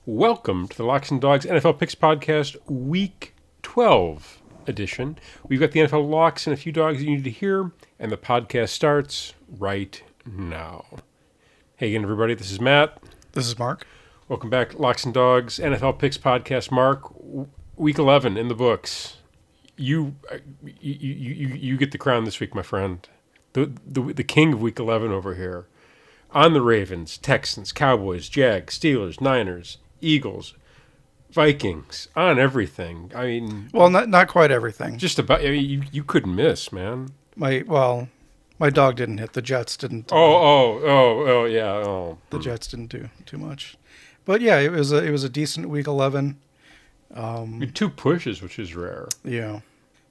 Welcome to the Locks and Dogs NFL Picks Podcast, Week 12 edition. We've got the NFL locks and a few dogs you need to hear, and the podcast starts right now. Hey again, everybody. This is Matt. This is Mark. Welcome back to Locks and Dogs NFL Picks Podcast. Mark, Week 11 in the books. You get the crown this week, my friend. The king of Week 11 over here. On the Ravens, Texans, Cowboys, Jags, Steelers, Niners, Eagles, Vikings, on everything. I mean, well, not quite everything. Just about. I mean, you couldn't miss, man. My dog didn't hit. The Jets didn't. Yeah. The Jets didn't do too much, but yeah, it was a decent Week 11. Two pushes, which is rare. Yeah,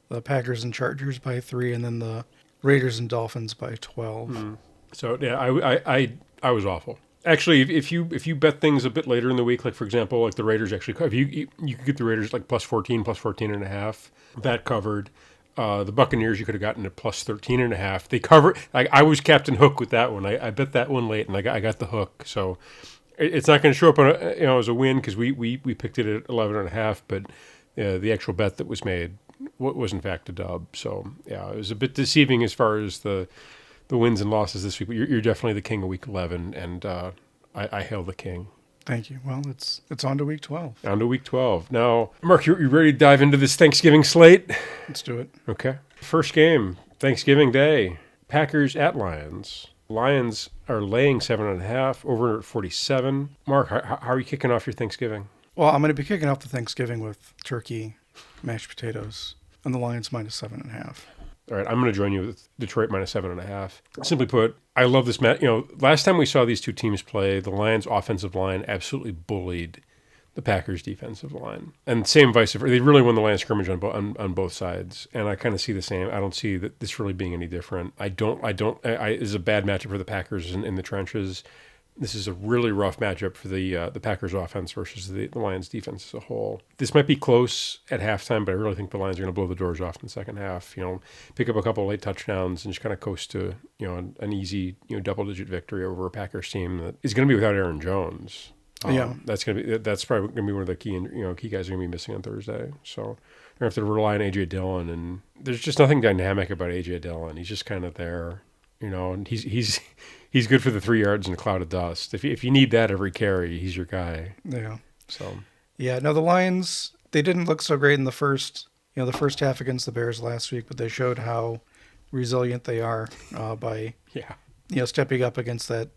the Packers and Chargers by 3, and then the Raiders and Dolphins by 12. So yeah, I was awful. Actually, if you bet things a bit later in the week, like for example, like the Raiders actually, if you could get the Raiders like plus 14.5, that covered. The Buccaneers you could have gotten at plus 13.5. They covered. I was Captain Hook with that one. I bet that one late, and I got the hook. So it's not going to show up on as a win because we picked it at 11.5, but the actual bet that was made was in fact a dub. So yeah, it was a bit deceiving as far as the wins and losses this week. But you're definitely the king of Week 11, and I hail the king. Thank you. Well, it's on to Week 12. On to Week 12. Now, Mark, you ready to dive into this Thanksgiving slate? Let's do it. Okay. First game, Thanksgiving Day. Packers at Lions. Lions are laying 7.5, over at 47. Mark, how are you kicking off your Thanksgiving? Well, I'm going to be kicking off the Thanksgiving with turkey, mashed potatoes, and the Lions minus 7.5. All right, I'm going to join you with Detroit minus 7.5. Simply put, I love this match. Last time we saw these two teams play, the Lions' offensive line absolutely bullied the Packers' defensive line, and same vice versa. They really won the line of scrimmage on both sides, and I kind of see the same. I don't see that this really being any different. This is a bad matchup for the Packers in the trenches. This is a really rough matchup for the Packers offense versus the Lions defense as a whole. This might be close at halftime, but I really think the Lions are going to blow the doors off in the second half. Pick up a couple of late touchdowns and just kind of coast to an easy double-digit victory over a Packers team that is going to be without Aaron Jones. That's probably going to be one of the key guys are going to be missing on Thursday. So you're going to have to rely on A.J. Dillon, and there's just nothing dynamic about A.J. Dillon. He's just kind of there. And he's good for the 3 yards in a cloud of dust. If you need that every carry, he's your guy. Yeah. So. Yeah. No, the Lions, they didn't look so great in the first half against the Bears last week, but they showed how resilient they are by stepping up against that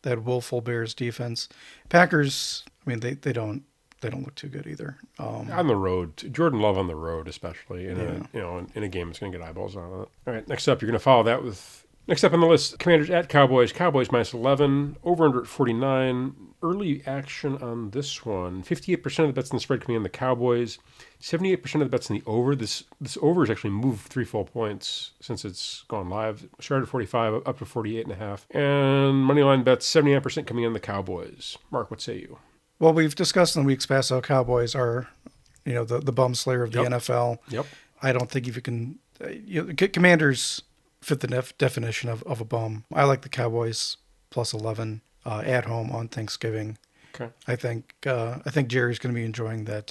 woeful Bears defense. Packers, I mean, they don't look too good either. On the road, Jordan Love on the road, especially in a game that's going to get eyeballs on it. All right, next up, you're going to follow that with. Next up on the list, Commanders at Cowboys. Cowboys minus 11, over under at 49. Early action on this one. 58% of the bets in the spread coming in the Cowboys. 78% of the bets in the over. This over has actually moved 3 full points since it's gone live. Started at 45, up to 48.5. And moneyline bets, 79% coming in the Cowboys. Mark, what say you? Well, we've discussed in the weeks past how Cowboys are, the bum slayer of the NFL. Yep. I don't think if you can, Commanders fit the definition of a bum. I like the Cowboys plus 11 at home on Thanksgiving. Okay. I think Jerry's going to be enjoying that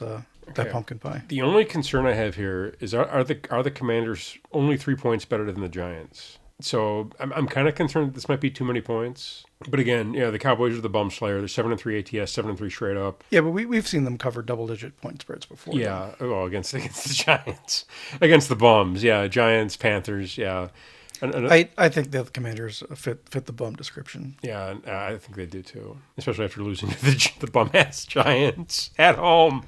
pumpkin pie. The only concern I have here is are the Commanders only 3 points better than the Giants? So I'm kind of concerned that this might be too many points. But again, the Cowboys are the bum slayer. They're 7-3 ATS, 7-3 straight up. Yeah, but we've seen them cover double-digit point spreads before. Yeah, well, against the Giants, against the bums. Yeah, Giants, Panthers. Yeah. I think the Commanders fit the bum description. Yeah, I think they do too, especially after losing to the bum-ass Giants at home.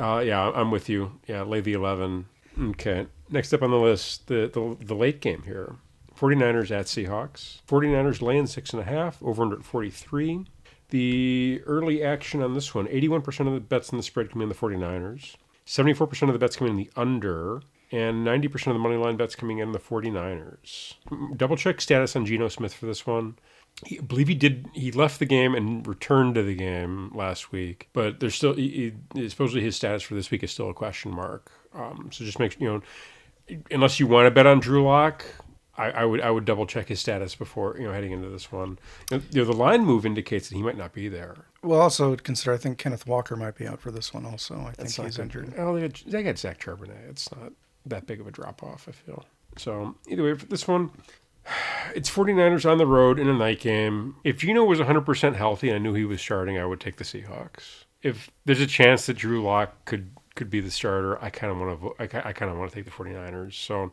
I'm with you. Yeah, lay the 11. Okay, next up on the list, the late game here. 49ers at Seahawks. 49ers laying 6.5, over under at 43. The early action on this one, 81% of the bets in the spread come in the 49ers. 74% of the bets come in the under. And 90% of the money line bets coming in the 49ers. Double check status on Geno Smith for this one. I believe he left the game and returned to the game last week, but there's still supposedly his status for this week is still a question mark. So just make unless you want to bet on Drew Lock, I would double check his status before heading into this one. The line move indicates that he might not be there. Well, also consider, I think Kenneth Walker might be out for this one also. I think he's injured. Oh, they got Zach Charbonnet. It's not that big of a drop-off, I feel. So, either way, for this one, it's 49ers on the road in a night game. If Geno was 100% healthy and I knew he was starting, I would take the Seahawks. If there's a chance that Drew Lock could be the starter, I kind of want to I kind of want to take the 49ers. So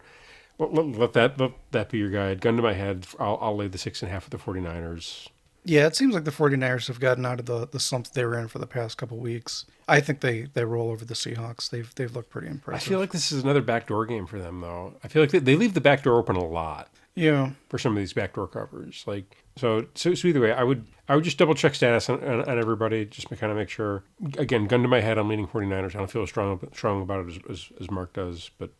let that be your guide. Gun to my head, I'll lay the 6.5 with the 49ers. Yeah, it seems like the 49ers have gotten out of the slump they were in for the past couple weeks. I think they roll over the Seahawks. They've looked pretty impressive. I feel like this is another backdoor game for them, though. I feel like they leave the back door open a lot. Yeah. For some of these backdoor covers, so either way, I would just double check status on everybody just to kind of make sure. Again, gun to my head, I'm leaning 49ers. I don't feel as strong about it as Mark does, but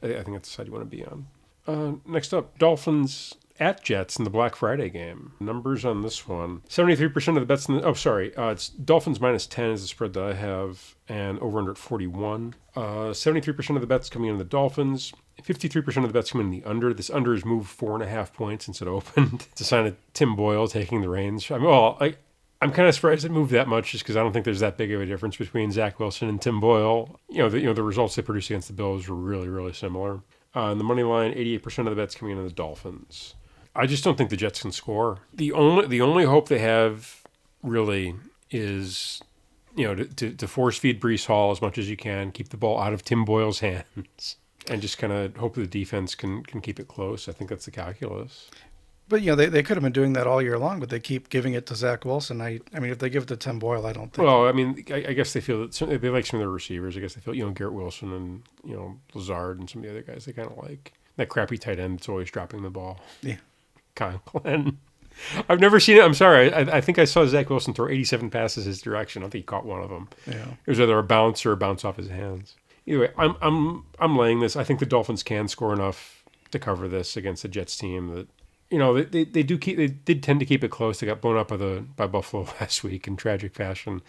I think that's the side you want to be on. Next up, Dolphins at Jets in the Black Friday game. Numbers on this one: 73% of the bets. It's Dolphins -10 is the spread that I have, and over under at 41. 73% of the bets coming in the Dolphins. 53% of the bets come in the under. This under has moved 4.5 points since it opened. It's a sign of Tim Boyle taking the reins. I'm kind of surprised it moved that much, just because I don't think there's that big of a difference between Zach Wilson and Tim Boyle. The results they produced against the Bills were really, really similar. And the money line, 88% of the bets coming in the Dolphins. I just don't think the Jets can score. The only hope they have really is, to force feed Breece Hall as much as you can, keep the ball out of Tim Boyle's hands, and just kind of hope the defense can keep it close. I think that's the calculus. But, they could have been doing that all year long, but they keep giving it to Zach Wilson. I mean, if they give it to Tim Boyle, I don't think. Well, I mean, I guess they feel that they like some of their receivers. I guess they feel, Garrett Wilson and, Lazard and some of the other guys they kind of like. That crappy tight end that's always dropping the ball. Yeah. Conklin. I've never seen it. I'm sorry. I think I saw Zach Wilson throw 87 passes his direction. I think he caught one of them. Yeah. It was either a bounce or a bounce off his hands. Either way, I'm laying this. I think the Dolphins can score enough to cover this against the Jets team that, they did tend to keep it close. They got blown up by Buffalo last week in tragic fashion.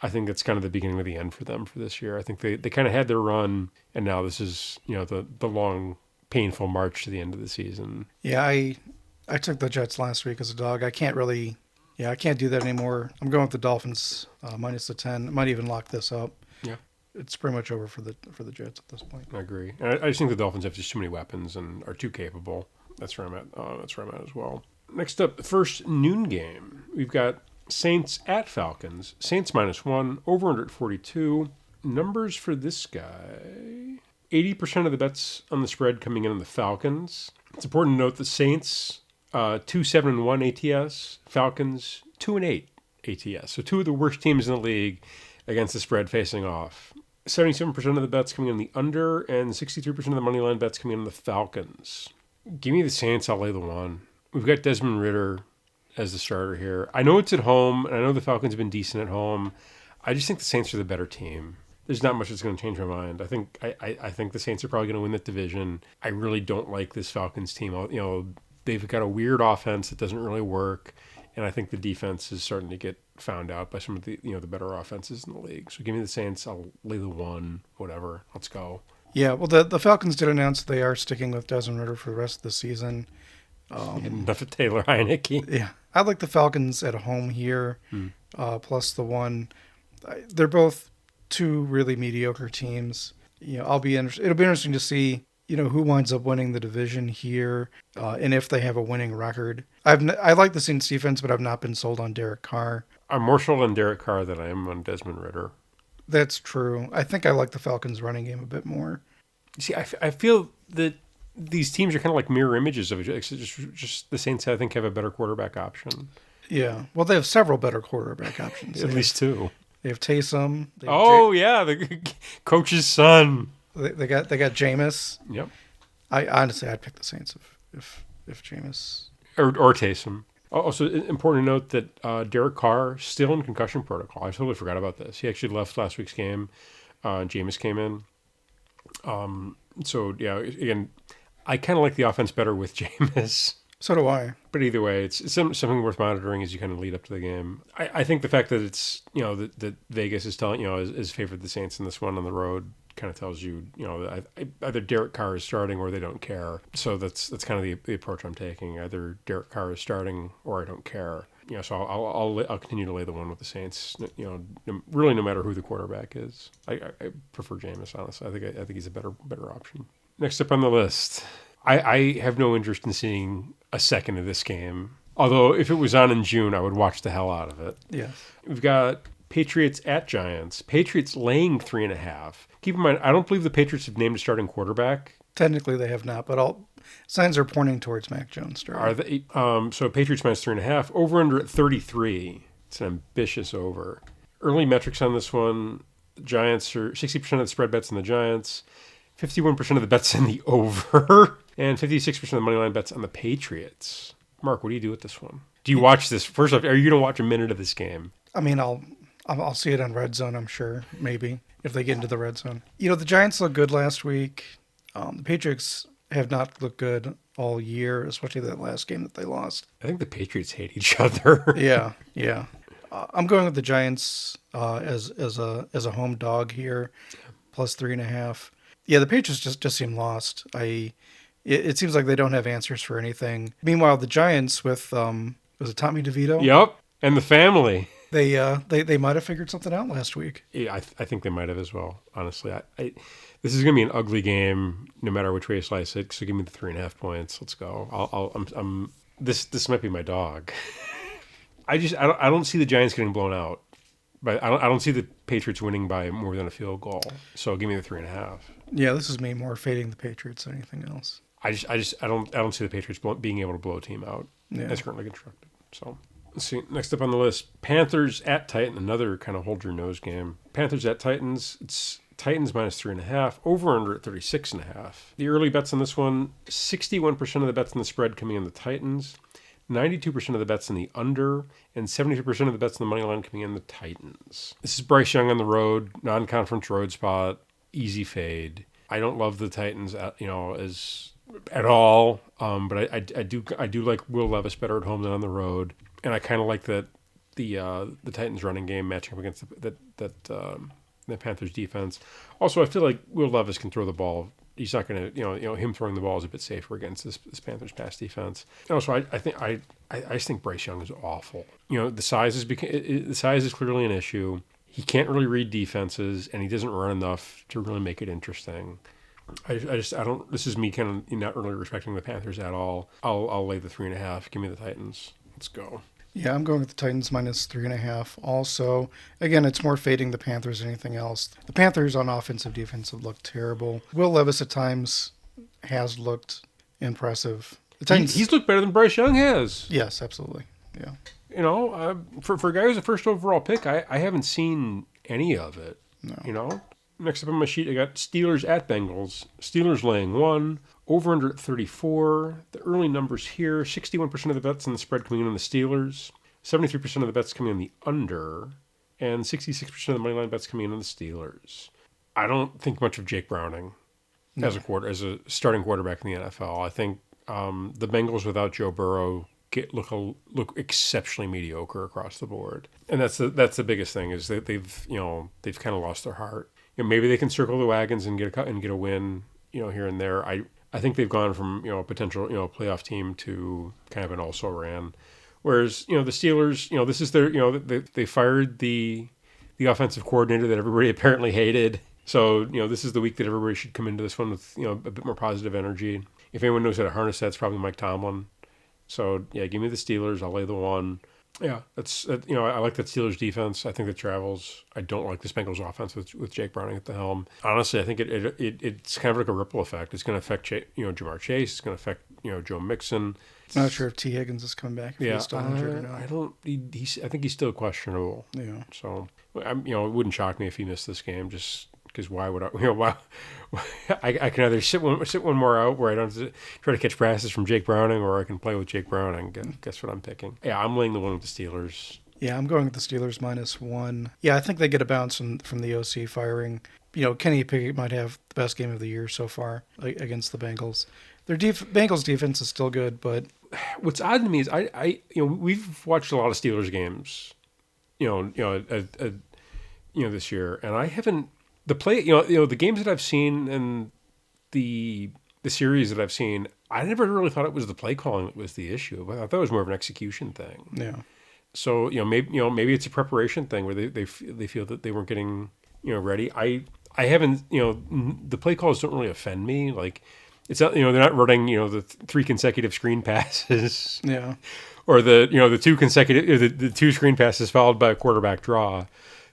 I think it's kind of the beginning of the end for them for this year. I think they kind of had their run, and now this is, the long, painful march to the end of the season. Yeah, I took the Jets last week as a dog. I can't do that anymore. I'm going with the Dolphins minus the 10. I might even lock this up. Yeah. It's pretty much over for the Jets at this point. I agree. And I just think the Dolphins have just too many weapons and are too capable. That's where I'm at. That's where I'm at as well. Next up, the first noon game. We've got Saints at Falcons. Saints -1, over under at 42. Numbers for this guy: 80% of the bets on the spread coming in on the Falcons. It's important to note the Saints 2-7-1 ATS, Falcons 2-8 ATS. So two of the worst teams in the league against the spread facing off. 77% of the bets coming in the under, and 63% of the money line bets coming in on the Falcons. Give me the Saints. I'll lay the one. We've got Desmond Ridder as the starter here. I know it's at home, and I know the Falcons have been decent at home. I just think the Saints are the better team. There's not much that's going to change my mind. I think the Saints are probably going to win that division. I really don't like this Falcons team. They've got a weird offense that doesn't really work, and I think the defense is starting to get found out by some of the the better offenses in the league. So give me the Saints. I'll lay the one. Whatever. Let's go. Yeah, well, the Falcons did announce they are sticking with Desmond Ridder for the rest of the season. Enough of Taylor Heineke. Yeah, I like the Falcons at home here, plus the one. They're both two really mediocre teams. It'll be interesting to see who winds up winning the division here, and if they have a winning record. I like the Saints defense, but I've not been sold on Derek Carr. I'm more sold on Derek Carr than I am on Desmond Ridder. That's true. I think I like the Falcons running game a bit more. See, I feel that these teams are kind of like mirror images of each other. Just the Saints, I think, have a better quarterback option. Yeah. Well, they have several better quarterback options. At least two. They have Taysom. The coach's son. They got Jameis. Yep. I'd pick the Saints if Jameis or Taysom. Also, important to note that Derek Carr still in concussion protocol. I totally forgot about this. He actually left last week's game. Jameis came in. So yeah, again, I kind of like the offense better with Jameis. So do I. But either way, it's something worth monitoring as you kind of lead up to the game. I think the fact that it's that Vegas is telling is favored the Saints in this one on the road kind of tells you either Derek Carr is starting or they don't care. So that's kind of the approach I'm taking. Either Derek Carr is starting or I don't care. So I'll continue to lay the one with the Saints. Really, no matter who the quarterback is, I prefer Jameis. Honestly, I think he's a better option. Next up on the list, I have no interest in seeing a second of this game. Although if it was on in June, I would watch the hell out of it. Yeah, we've got Patriots at Giants. Patriots laying 3.5. Keep in mind, I don't believe the Patriots have named a starting quarterback. Technically, they have not, but all signs are pointing towards Mac Jones. Are they? So Patriots minus 3.5. Over under at 33. It's an ambitious over. Early metrics on this one: Giants are 60% of the spread bets in the Giants, 51% of the bets in the over, and 56% of the money line bets on the Patriots. Mark, what do you do with this one? Do you watch this? First off, are you going to watch a minute of this game? I mean, I'll see it on Red Zone. I'm sure, maybe if they get into the Red Zone. The Giants looked good last week. The Patriots have not looked good all year, especially that last game that they lost. I think the Patriots hate each other. Yeah. I'm going with the Giants as a home dog here, plus 3.5. Yeah, the Patriots just seem lost. It seems like they don't have answers for anything. Meanwhile, the Giants with was it Tommy DeVito? Yep, and the family. They might have figured something out last week. Yeah, I think they might have as well. Honestly, this is going to be an ugly game, no matter which way you slice it. So give me the 3.5 points. Let's go. This might be my dog. I don't see the Giants getting blown out, but I don't see the Patriots winning by more than a field goal. So give me the 3.5. Yeah, this is me more fading the Patriots than anything else. I don't see the Patriots being able to blow a team out as currently constructed. So. Let's see. Next up on the list, Panthers at Titans. Another kind of hold your nose game. Panthers at Titans. It's Titans minus 3.5. Over under at 36.5. The early bets on this one: 61% of the bets in the spread coming in the Titans, 92% of the bets in the under, and 72% of the bets in the money line coming in the Titans. This is Bryce Young on the road, non-conference road spot, easy fade. I don't love the Titans, as at all, but I do like Will Levis better at home than on the road. And I kind of like that the Titans running game matching up against the Panthers defense. Also, I feel like Will Levis can throw the ball. He's not going to, him throwing the ball is a bit safer against this Panthers pass defense. And also, I just think Bryce Young is awful. The size is clearly an issue. He can't really read defenses, and he doesn't run enough to really make it interesting. I don't. This is me kind of not really respecting the Panthers at all. I'll lay the 3.5. Give me the Titans. Let's go. Yeah, I'm going with the Titans minus 3.5. Also, again, it's more fading the Panthers than anything else. The Panthers on offensive defense have looked terrible. Will Levis at times has looked impressive. The Titans, he's looked better than Bryce Young has. Yes, absolutely. Yeah. For a guy who's a first overall pick, I haven't seen any of it. No. Next up on my sheet, I got Steelers at Bengals. Steelers laying 1. Over under at 34. The early numbers here: 61% of the bets in the spread coming in on the Steelers, 73% of the bets coming in the under, and 66% of the money line bets coming in on the Steelers. I don't think much of Jake Browning as a starting quarterback in the NFL. I think the Bengals without Joe Burrow look exceptionally mediocre across the board, and that's the biggest thing is that they've kind of lost their heart. Maybe they can circle the wagons and get a win here and there. I think they've gone from a potential playoff team to kind of an also ran, whereas the Steelers this is their they fired the offensive coordinator that everybody apparently hated. So this is the week that everybody should come into this one with a bit more positive energy. If anyone knows how to harness that, it's probably Mike Tomlin. So yeah, give me the Steelers. I'll lay the 1. Yeah, that's I like that Steelers defense. I think it travels. I don't like this Bengals offense with Jake Browning at the helm. Honestly, I think it's kind of like a ripple effect. It's going to affect Jamar Chase. It's going to affect Joe Mixon. Not sure if T. Higgins is coming back. If he's still injured or not. I think he's still questionable. Yeah. So it wouldn't shock me if he missed this game. Just because why would I? Why? I can either sit one more out where I don't have to try to catch passes from Jake Browning, or I can play with Jake Browning. Guess what I'm picking? Yeah, I'm laying the 1 with the Steelers. Yeah, I'm going with the Steelers minus 1. Yeah, I think they get a bounce from the OC firing. Kenny Pickett might have the best game of the year so far against the Bengals. Their Bengals defense is still good, but what's odd to me is we've watched a lot of Steelers games, this year, and I haven't. The games that I've seen and the series that I've seen, I never really thought it was the play calling that was the issue. But I thought it was more of an execution thing. Yeah. So maybe it's a preparation thing where they feel that they weren't getting ready. I haven't the play calls don't really offend me. Like it's not they're not running the three consecutive screen passes. Yeah. Or the two consecutive the two screen passes followed by a quarterback draw.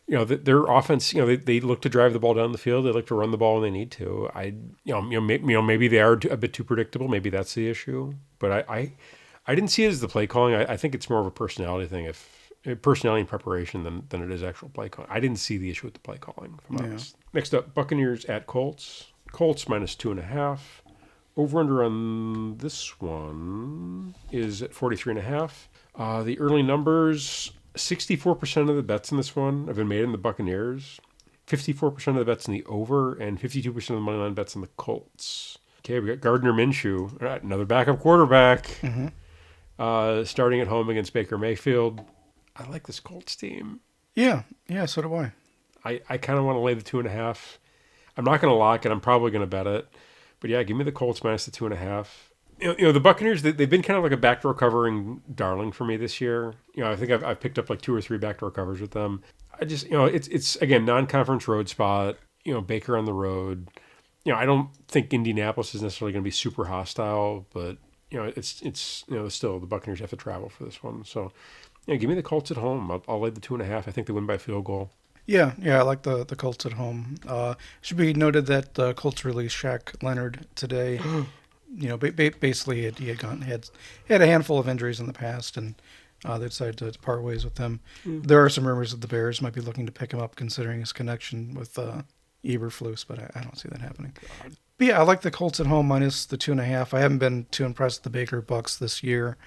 Their offense, they look to drive the ball down the field. They look to run the ball when they need to. Maybe they are a bit too predictable. Maybe that's the issue. But I didn't see it as the play calling. I think it's more of a personality thing, personality and preparation than it is actual play calling. I didn't see the issue with the play calling. Next up, Buccaneers at Colts. Colts minus 2.5. Over under on this one is at 43.5. The early numbers. 64% of the bets in this one have been made in the Buccaneers, 54% of the bets in the over, and 52% of the money line bets in the Colts. Okay, we got Gardner Minshew, all right, another backup quarterback, starting at home against Baker Mayfield. I like this Colts team. Yeah, so do I. I kind of want to lay the 2.5. I'm not going to lock it. I'm probably going to bet it. But yeah, give me the Colts minus the 2.5. The Buccaneers, they've been kind of like a backdoor covering darling for me this year. I think I've picked up like 2 or 3 backdoor covers with them. I just, it's again, non-conference road spot, Baker on the road. I don't think Indianapolis is necessarily going to be super hostile, but, it's still the Buccaneers have to travel for this one. So, give me the Colts at home. I'll lay the 2.5. I think they win by field goal. Yeah, I like the Colts at home. Should be noted that the Colts released Shaq Leonard today. Basically he had a handful of injuries in the past, and they decided to part ways with him. There are some rumors that the Bears might be looking to pick him up, considering his connection with Eberflus, but I don't see that happening. But yeah, I like the Colts at home minus the 2.5. I haven't been too impressed with the Baker Bucks this year.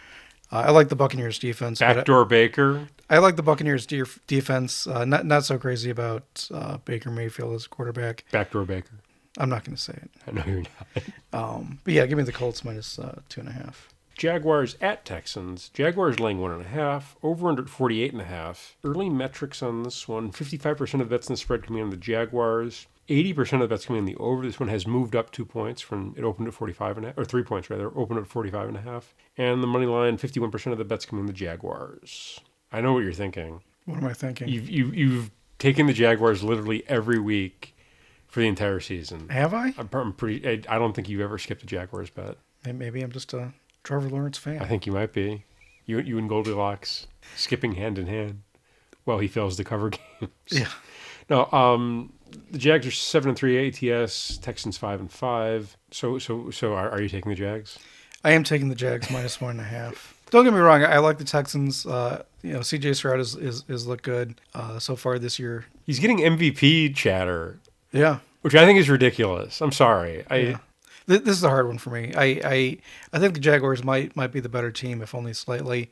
I like the Buccaneers defense. Backdoor Baker. I like the Buccaneers defense. Not so crazy about Baker Mayfield as a quarterback. Backdoor Baker. I'm not going to say it. I know you're not. But yeah, give me the Colts minus 2.5. Jaguars at Texans. Jaguars laying 1.5. Over under 48.5. Early metrics on this one. 55% of the bets in the spread coming on the Jaguars. 80% of the bets coming in the over. This one has moved up 2 points from it opened at 45.5, or 3 points rather. Opened at 45.5. And the money line, 51% of the bets coming in the Jaguars. I know what you're thinking. What am I thinking? You've taken the Jaguars literally every week for the entire season. Have I? I'm pretty. I don't think you've ever skipped a Jaguars bet. Maybe I'm just a Trevor Lawrence fan. I think you might be. You and Goldilocks skipping hand in hand while he fails to cover games. Yeah. No. The Jags are 7-3 ATS. Texans 5-5. So are you taking the Jags? I am taking the Jags minus 1.5. Don't get me wrong. I like the Texans. CJ Stroud is looked good so far this year. He's getting MVP chatter. Yeah. Which I think is ridiculous. I'm sorry. This is a hard one for me. I think the Jaguars might be the better team, if only slightly.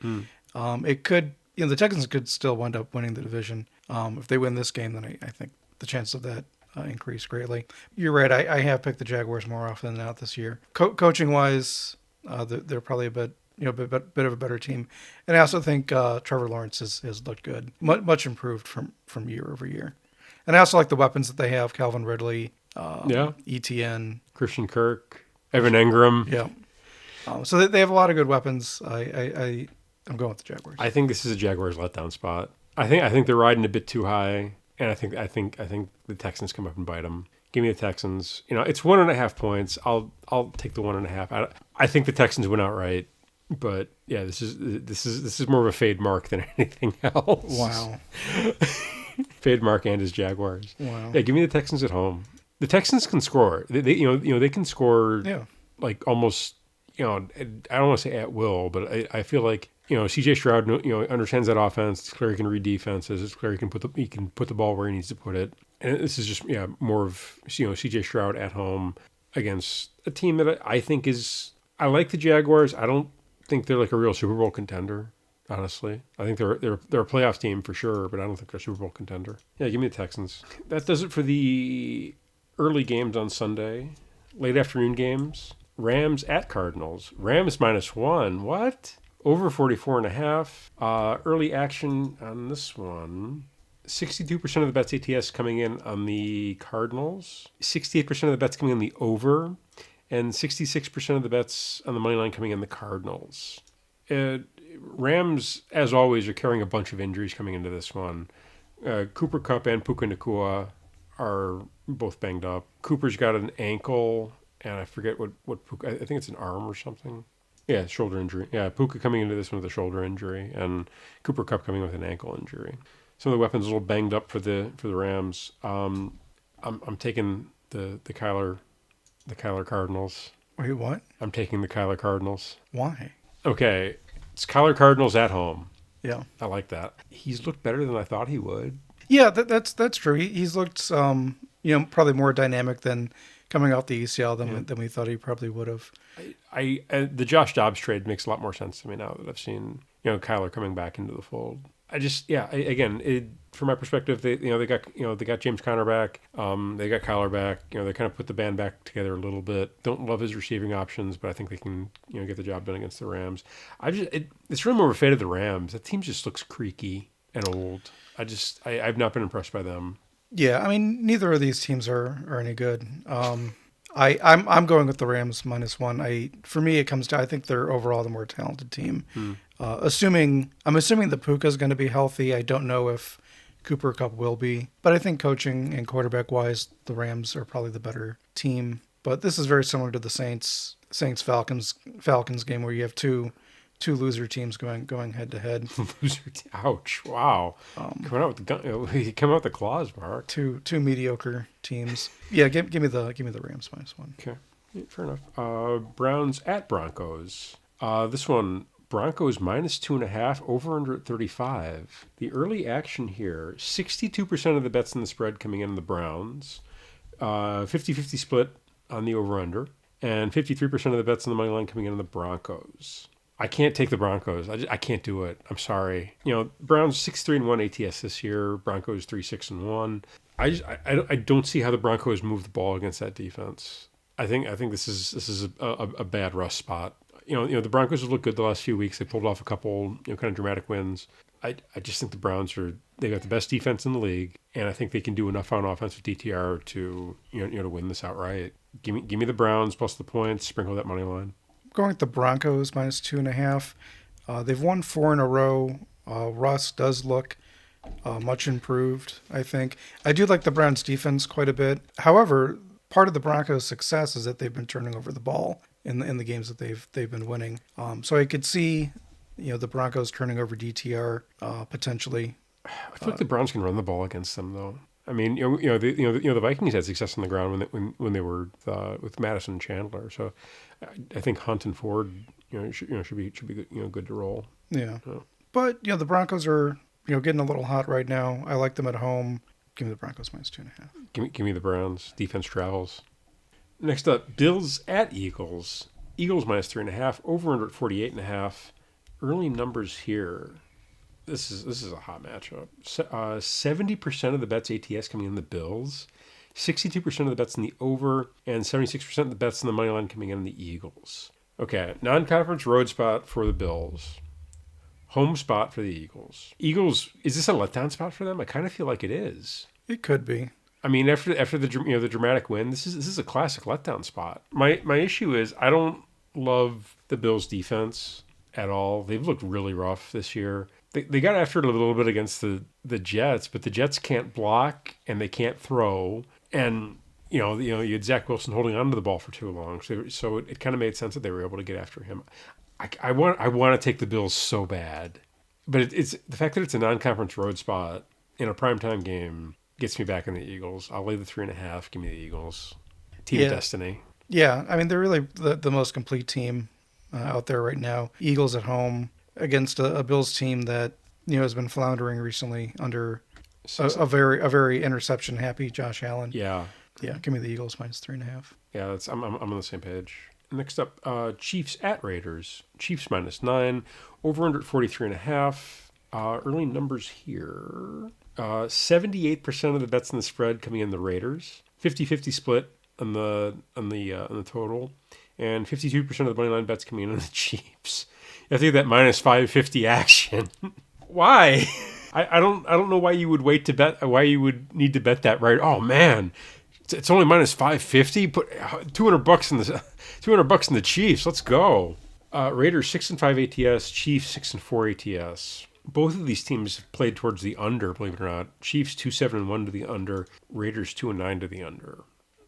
It could, the Texans could still wind up winning the division. If they win this game, then I think the chance of that increase greatly. You're right. I have picked the Jaguars more often than not this year. Coaching wise, they're probably a bit of a better team, and I also think Trevor Lawrence has looked good, much improved from year over year. And I also like the weapons that they have: Calvin Ridley, ETN, Christian Kirk, Evan Engram. Yeah. So they have a lot of good weapons. I'm going with the Jaguars. I think this is a Jaguars letdown spot. I think they're riding a bit too high, and I think the Texans come up and bite them. Give me the Texans. It's 1.5 points. I'll take the 1.5. I think the Texans win outright, but yeah, this is more of a fade mark than anything else. Wow. Fade mark and his Jaguars. Wow. Yeah, give me the Texans at home. The Texans can score. They can score. Yeah. Like almost. I don't want to say at will, but I feel like CJ Stroud understands that offense. It's clear he can read defenses. It's clear he can put the ball where he needs to put it. And this is just more of CJ Stroud at home against a team that I think is. I like the Jaguars. I don't think they're like a real Super Bowl contender. Honestly, I think they're a playoff team for sure, but I don't think they're a Super Bowl contender. Yeah, give me the Texans. That does it for the early games on Sunday. Late afternoon games. Rams at Cardinals. Rams -1. What? Over 44.5. Early action on this one. 62% of the bets ATS coming in on the Cardinals. 68% of the bets coming in the over. And 66% of the bets on the money line coming in the Cardinals. Rams, as always, are carrying a bunch of injuries coming into this one. Cooper Kupp and Puka Nacua are both banged up. Cooper's got an ankle, and I forget what Puka, I think it's an arm or something. Yeah, shoulder injury. Yeah, Puka coming into this one with a shoulder injury, and Cooper Kupp coming with an ankle injury. Some of the weapons a little banged up for the Rams. I'm taking the Kyler Cardinals. Wait, what? I'm taking the Kyler Cardinals. Why? Okay, it's Kyler Cardinals at home. Yeah, I like that. He's looked better than I thought he would. Yeah, that's true. He's looked, probably more dynamic than coming off the ACL than we thought he probably would have. The Josh Dobbs trade makes a lot more sense to me now that I've seen Kyler coming back into the fold. From my perspective, they got James Conner back. They got Kyler back. They kind of put the band back together a little bit. Don't love his receiving options, but I think they can get the job done against the Rams. It's really more of a fate of the Rams. That team just looks creaky and old. I've not been impressed by them. Yeah, I mean, neither of these teams are any good. I'm going with the Rams -1. For me, it comes to I think they're overall the more talented team. I'm assuming that Puka is going to be healthy. I don't know if Cooper Kupp will be, but I think coaching and quarterback wise, the Rams are probably the better team. But this is very similar to the Saints Falcons game where you have two loser teams going head to head. Ouch! Wow. Coming out with the gun. You come out with the claws, Mark. Two mediocre teams. Yeah, give me the Rams -1. Okay, fair enough. Browns at Broncos. This one, Broncos -2.5, over under at 35. The early action here: 62% of the bets in the spread coming in the Browns, 50-50 split on the over under, and 53% of the bets in the money line coming in the Broncos. I can't take the Broncos. I can't do it. I'm sorry. Browns 6-3-1 ATS this year. Broncos 3-6-1. I don't see how the Broncos move the ball against that defense. I think this is a bad rust spot. The Broncos have looked good the last few weeks. They pulled off a couple kind of dramatic wins. I just think the Browns they've got the best defense in the league, and I think they can do enough on offense with DTR to to win this outright. Give me the Browns plus the points. Sprinkle that money line. Going with the Broncos -2.5. They've won 4 in a row. Russ does look much improved, I think. I do like the Browns defense quite a bit. However, part of the Broncos' success is that they've been turning over the ball in the games that they've been winning. So I could see the Broncos turning over DTR potentially. I feel like the Browns can run the ball against them though. I mean, the Vikings had success on the ground when they were with Madison and Chandler. So I think Hunt and Ford, should be good to roll. Yeah, but the Broncos are getting a little hot right now. I like them at home. Give me the Broncos -2.5. Give me the Browns. Defense travels. Next up, Bills at Eagles. Eagles -3.5. Over under at 48.5. Early numbers here. This is a hot matchup. 70% of the bets ATS coming in the Bills, 62% of the bets in the over, and 76% of the bets in the money line coming in the Eagles. Okay, non-conference road spot for the Bills, home spot for the Eagles. Eagles, is this a letdown spot for them? I kind of feel like it is. It could be. I mean, after the the dramatic win, this is a classic letdown spot. My issue is I don't love the Bills' defense at all. They've looked really rough this year. They got after it a little bit against the Jets, but the Jets can't block and they can't throw. And, you had Zach Wilson holding on to the ball for too long. So it kind of made sense that they were able to get after him. I want to take the Bills so bad. But it's the fact that it's a non-conference road spot in a primetime game gets me back in the Eagles. I'll lay the 3.5. Give me the Eagles. Team of destiny. Yeah, I mean, they're really the most complete team out there right now. Eagles at home against a Bills team that has been floundering recently under a very interception happy Josh Allen. Yeah. Give me the Eagles -3.5. Yeah, I'm on the same page. Next up, Chiefs at Raiders. Chiefs -9, over under at 43.5. Early numbers here. 78% of the bets in the spread coming in the Raiders. 50-50 split on the total, and 52% of the money line bets coming in on the Chiefs. I think that -550 action. Why? I don't know why you would wait to bet. Why you would need to bet that right? Oh man, it's only -550. Put $200 in the Chiefs. Let's go. Raiders 6-5 ATS, Chiefs 6-4 ATS. Both of these teams played towards the under, believe it or not. Chiefs 2-7-1 to the under, Raiders 2-9 to the under.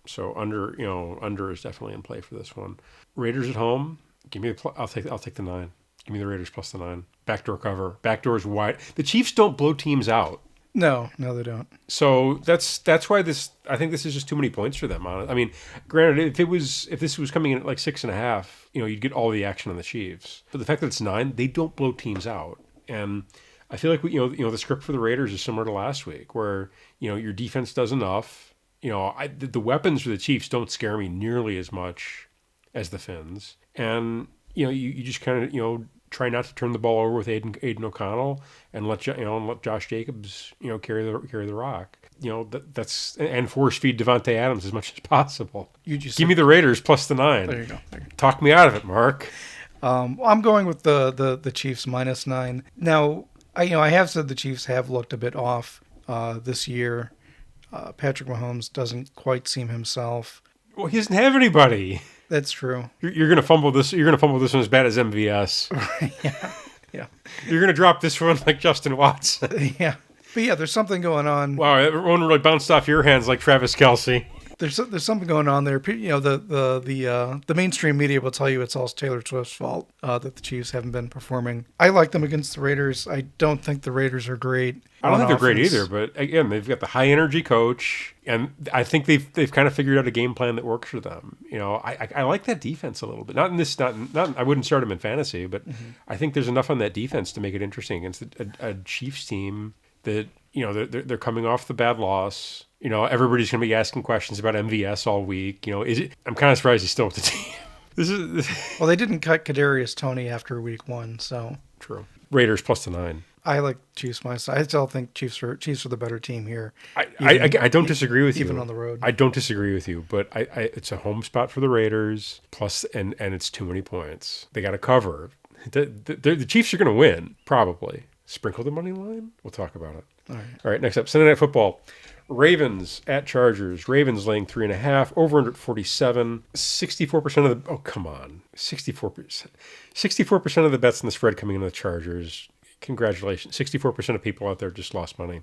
So under is definitely in play for this one. Raiders at home, give me I'll take the 9. Give me the Raiders plus the 9. Backdoor cover. Backdoor is wide. The Chiefs don't blow teams out. No, they don't. So that's why I think this is just too many points for them. I mean, granted, if this was coming in at like 6.5, you'd get all the action on the Chiefs. But the fact that it's 9, they don't blow teams out. And I feel like the script for the Raiders is similar to last week, where your defense does enough. The weapons for the Chiefs don't scare me nearly as much as the Fins, and you just kind of try not to turn the ball over with Aiden O'Connell, and let Josh Jacobs carry the rock. That's and force feed Devontae Adams as much as possible. Give me the Raiders plus the 9. There you go. Talk me out of it, Mark. I'm going with the Chiefs minus 9. Now, I have said the Chiefs have looked a bit off this year. Patrick Mahomes doesn't quite seem himself. Well, he doesn't have anybody. That's true. You're gonna fumble this. You're gonna fumble this one as bad as MVS. Yeah. You're gonna drop this one like Justin Watson. Yeah. But yeah, there's something going on. Wow, everyone really bounced off your hands like Travis Kelce. There's something going on there. The mainstream media will tell you it's all Taylor Swift's fault that the Chiefs haven't been performing. I like them against the Raiders. I don't think the Raiders are great. I don't think they're great either, but again, they've got the high energy coach, and I think they've kind of figured out a game plan that works for them. I like that defense a little bit. Not I wouldn't start them in fantasy, but I think there's enough on that defense to make it interesting against a Chiefs team that they're coming off the bad loss. Everybody's going to be asking questions about MVS all week. I'm kind of surprised he's still with the team. Well, they didn't cut Kadarius Toney after week 1, so true. Raiders plus the 9. I like Chiefs minus. I still think Chiefs are the better team here. I don't disagree with you. Even on the road. I don't disagree with you, but it's a home spot for the Raiders, plus, and it's too many points. They got to cover. The Chiefs are going to win, probably. Sprinkle the money line? We'll talk about it. All right, next up, Sunday Night Football. Ravens at Chargers. Ravens laying 3.5. Over under 47. 64% of the... Oh, come on. 64%. 64% of the bets in the spread coming into the Chargers. Congratulations. 64% of people out there just lost money.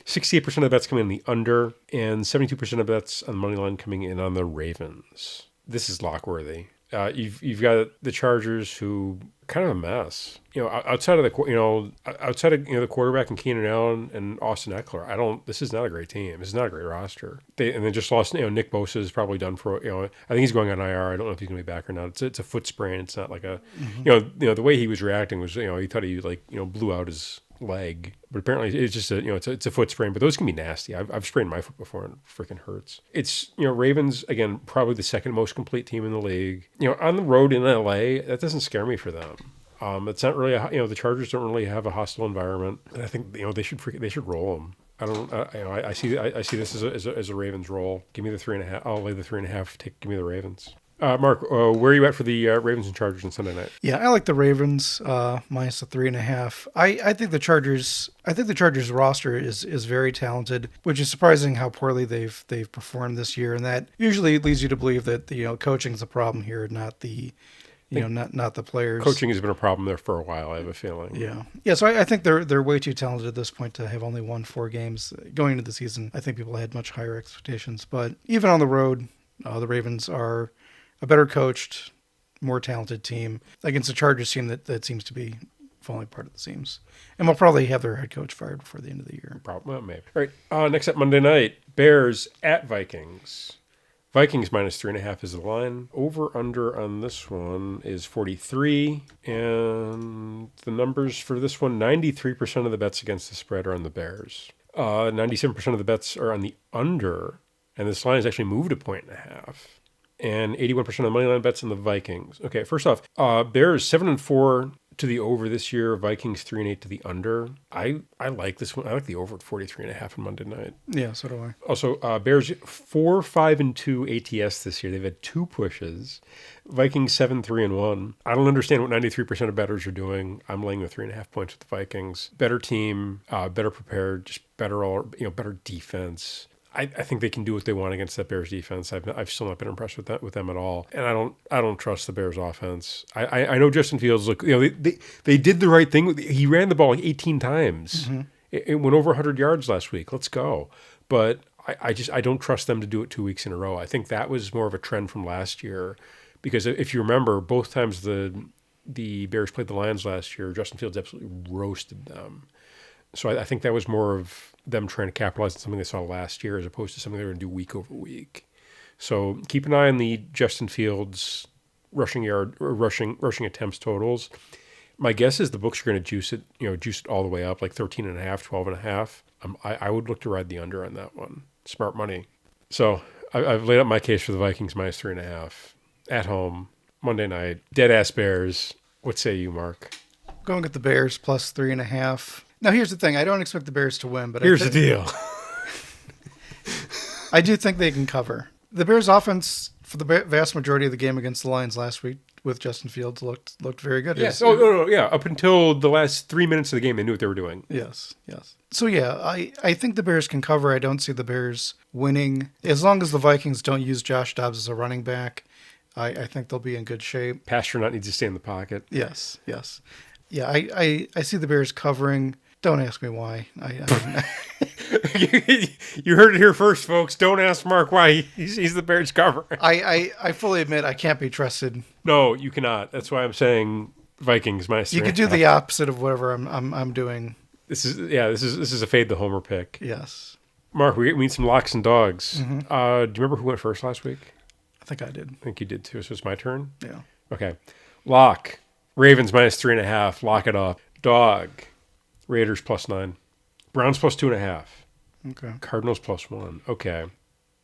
68% of the bets coming in the under. And 72% of bets on the money line coming in on the Ravens. This is lock-worthy. You've got the Chargers who kind of a mess. Outside of the quarterback and Keenan Allen and Austin Eckler, this is not a great team. This is not a great roster. They just lost. Nick Bosa is probably done for. I think he's going on IR. I don't know if he's going to be back or not. It's a foot sprain. It's not like a. The way he was reacting was he thought he blew out his leg, but apparently it's just it's a foot sprain. But those can be nasty. I've sprained my foot before and it freaking hurts. It's Ravens again, probably the second most complete team in the league. On the road in LA, that doesn't scare me for them. It's not really the Chargers don't really have a hostile environment, and I think they should roll them. I see this as a Ravens roll. Give me the 3.5. I'll lay the 3.5. Give me the Ravens. Mark, where are you at for the Ravens and Chargers on Sunday night? Yeah, I like the Ravens minus the 3.5. I think the Chargers. I think the Chargers roster is very talented, which is surprising how poorly they've performed this year, and that usually leads you to believe that coaching's the problem here, not the. Not the players. Coaching has been a problem there for a while, I have a feeling. Yeah. So I think they're way too talented at this point to have only won 4 games going into the season. I think people had much higher expectations, but even on the road, the Ravens are a better coached, more talented team against a Chargers team that seems to be falling apart at the seams, and will probably have their head coach fired before the end of the year. Well, maybe. All right. Next up, Monday night, Bears at Vikings. Vikings minus 3.5 is the line. Over under on this one is 43. And the numbers for this one, 93% of the bets against the spread are on the Bears. 97% of the bets are on the under. And this line has actually moved 1.5. And 81% of the money line bets on the Vikings. Okay, first off, Bears 7-4 to the over this year. Vikings 3-8 to the under. I like this one. I like the over at 43.5 on Monday night. Yeah, so do I. Also, Bears 4-5-2 ATS this year. They've had 2 pushes. Vikings 7-3-1. I don't understand what 93% of bettors are doing. I'm laying the 3.5 points with the Vikings. Better team, better prepared, just better better defense. I think they can do what they want against that Bears defense. I've still not been impressed with them at all, and I don't trust the Bears offense. I know Justin Fields. Look, they did the right thing. He ran the ball like 18 times. Mm-hmm. It went over 100 yards last week. Let's go. But I don't trust them to do it 2 weeks in a row. I think that was more of a trend from last year, because if you remember, both times the Bears played the Lions last year, Justin Fields absolutely roasted them. So I think that was more of them trying to capitalize on something they saw last year as opposed to something they were going to do week over week. So keep an eye on the Justin Fields rushing attempts totals. My guess is the books are going to juice it all the way up, like 13.5, 12.5. I would look to ride the under on that one. Smart money. So I've laid out my case for the Vikings minus 3.5 at home Monday night. Dead ass Bears. What say you, Mark? Going with the Bears plus 3.5. Now, here's the thing. I don't expect the Bears to win, but here's the deal. I do think they can cover. The Bears' offense for the vast majority of the game against the Lions last week with Justin Fields looked very good. Yes. Yeah. Up until the last 3 minutes of the game, they knew what they were doing. Yes. So, yeah, I think the Bears can cover. I don't see the Bears winning. As long as the Vikings don't use Josh Dobbs as a running back, I think they'll be in good shape. Pastronaut needs to stay in the pocket. Yes. Yeah, I see the Bears covering. Don't ask me why. You heard it here first, folks. Don't ask Mark why he's the Bears cover. I fully admit I can't be trusted. No, you cannot. That's why I'm saying Vikings minus 3.5. You could do the opposite of whatever I'm doing. This is a fade the homer pick. Yes. Mark, we need some locks and dogs. Mm-hmm. Do you remember who went first last week? I think I did. I think you did too. So it's my turn. Yeah. Okay. Lock. Ravens minus 3.5. Lock it up. Dog. Raiders plus 9. Browns plus 2.5. Okay. Cardinals plus 1. Okay.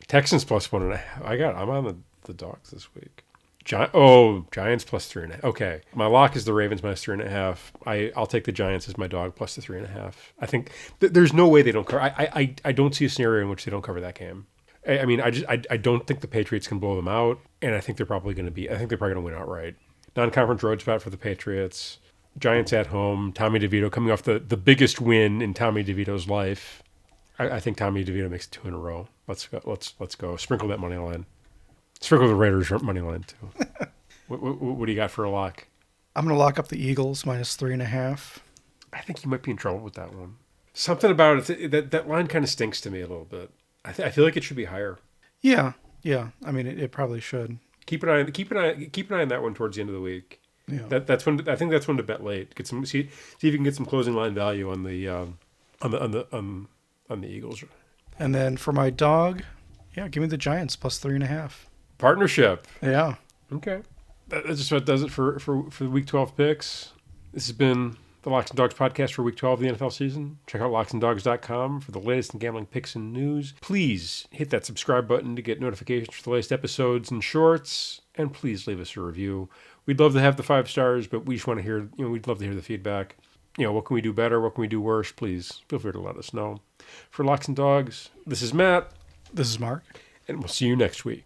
Texans plus 1.5. I'm on the dogs this week. Giants plus 3.5. Okay. My lock is the Ravens minus 3.5. I'll take the Giants as my dog plus the 3.5. I think there's no way they don't cover. I don't see a scenario in which they don't cover that game. I mean, I don't think the Patriots can blow them out, and I think they're probably going to win outright. Non-conference road spot for the Patriots. Giants at home. Tommy DeVito coming off the biggest win in Tommy DeVito's life. I think Tommy DeVito makes 2 in a row. Let's go. Sprinkle that money line. Sprinkle the Raiders money line too. What do you got for a lock? I'm going to lock up the Eagles minus 3.5. I think you might be in trouble with that one. Something about it that line kind of stinks to me a little bit. I feel like it should be higher. Yeah. I mean, it probably should. Keep an eye on that one towards the end of the week. Yeah. That's when to bet late. See if you can get some closing line value on the Eagles. And then for my dog, give me the Giants plus 3.5. Partnership. Yeah. Okay. That's just what does it for the Week 12 picks. This has been the Locks and Dogs podcast for Week 12 of the NFL season. Check out locksanddogs.com for the latest in gambling picks and news. Please hit that subscribe button to get notifications for the latest episodes and shorts. And please leave us a review. We'd love to have the 5 stars, but we just want to hear, we'd love to hear the feedback. What can we do better? What can we do worse? Please feel free to let us know. For Locks and Dogs, this is Matt. This is Mark. And we'll see you next week.